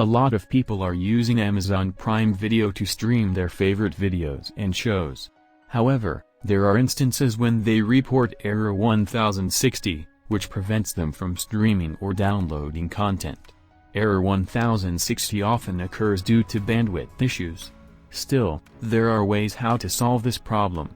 A lot of people are using Amazon Prime Video to stream their favorite videos and shows. However, there are instances when they report error 1060, which prevents them from streaming or downloading content. Error 1060 often occurs due to bandwidth issues. Still, there are ways how to solve this problem.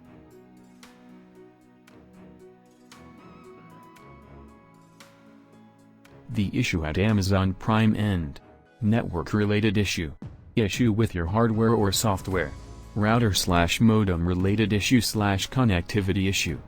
The issue at Amazon Prime end. Network-related issue. Issue with your hardware or software. Router/modem related issue/connectivity issue.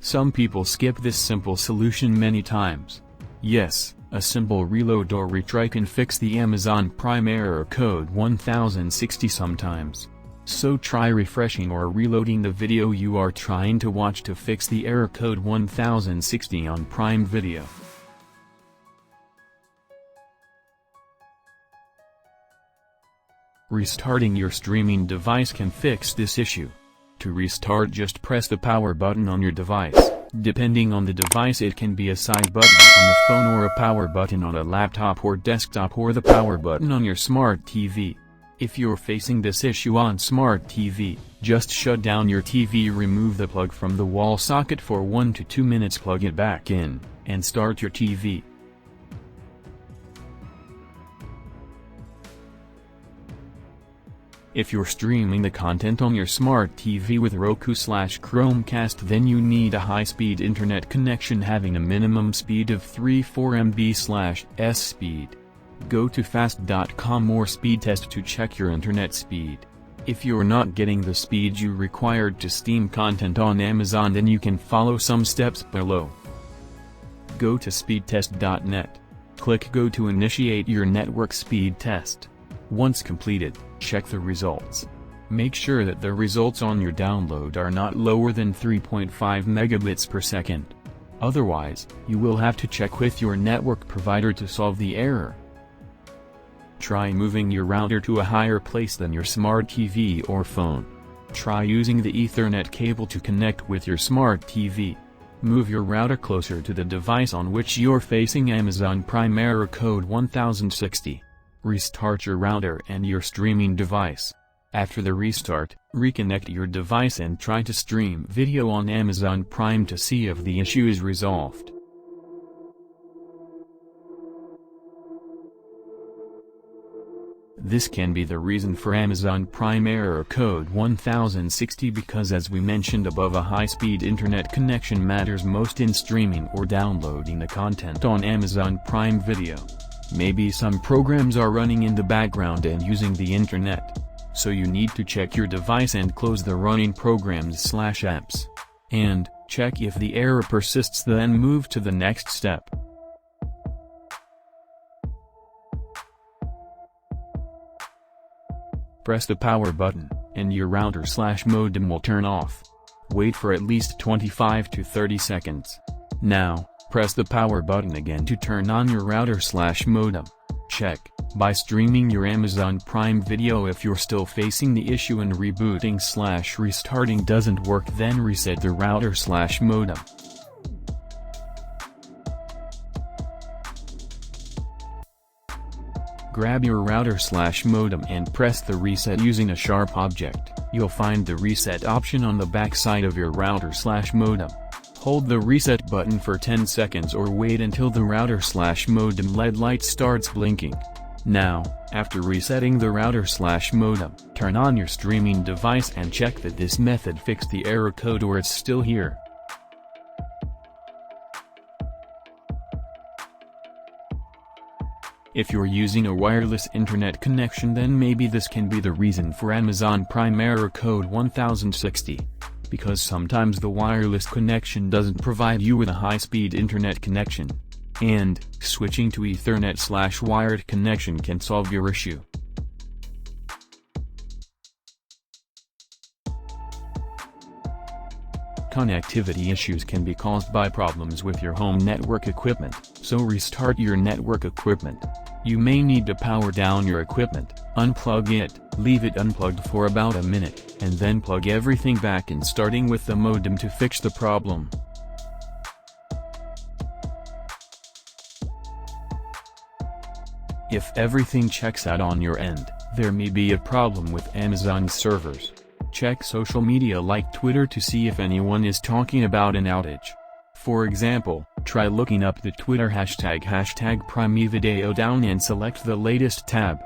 Some people skip this simple solution many times. Yes, a simple reload or retry can fix the Amazon Prime error code 1060 sometimes. So try refreshing or reloading the video you are trying to watch to fix the error code 1060 on Prime Video. Restarting your streaming device can fix this issue. To restart, just press the power button on your device. Depending on the device, it can be a side button on the phone or a power button on a laptop or desktop or the power button on your smart TV. If you're facing this issue on smart TV, just shut down your TV, remove the plug from the wall socket for 1 to 2 minutes, plug it back in, and start your TV. If you're streaming the content on your smart TV with Roku/Chromecast, then you need a high-speed internet connection having a minimum speed of 34 MB/s speed. Go to fast.com or speedtest to check your internet speed. If you're not getting the speed you required to stream content on Amazon, then you can follow some steps below. Go to speedtest.net. Click Go to initiate your network speed test. Once completed, check the results. Make sure that the results on your download are not lower than 3.5 megabits per second. Otherwise, you will have to check with your network provider to solve the error. Try moving your router to a higher place than your smart TV or phone. Try using the Ethernet cable to connect with your smart TV. Move your router closer to the device on which you're facing Amazon Prime error code 1060. Restart your router and your streaming device. After the restart, reconnect your device and try to stream video on Amazon Prime to see if the issue is resolved. This can be the reason for Amazon Prime error code 1060 because, as we mentioned above, a high-speed internet connection matters most in streaming or downloading the content on Amazon Prime Video. Maybe some programs are running in the background and using the internet. So you need to check your device and close the running programs/apps. And check if the error persists, then move to the next step. Press the power button, and your router/modem will turn off. Wait for at least 25 to 30 seconds. Now, press the power button again to turn on your router/modem. Check by streaming your Amazon Prime Video. If you're still facing the issue and rebooting/restarting doesn't work, then reset the router/modem. Grab your router/modem and press the reset using a sharp object. You'll find the reset option on the back side of your router/modem. Hold the reset button for 10 seconds or wait until the router/modem LED light starts blinking. Now, after resetting the router/modem, turn on your streaming device and check that this method fixed the error code or it's still here. If you're using a wireless internet connection, then maybe this can be the reason for Amazon Prime error code 1060. Because sometimes the wireless connection doesn't provide you with a high-speed internet connection. And switching to Ethernet/wired connection can solve your issue. Connectivity issues can be caused by problems with your home network equipment, so restart your network equipment. You may need to power down your equipment, unplug it, Leave it unplugged for about a minute, and then plug everything back in, starting with the modem to fix the problem. If everything checks out on your end, there may be a problem with Amazon's servers. Check social media like Twitter to see if anyone is talking about an outage. For example, try looking up the Twitter hashtag #PrimeVideo down and select the latest tab.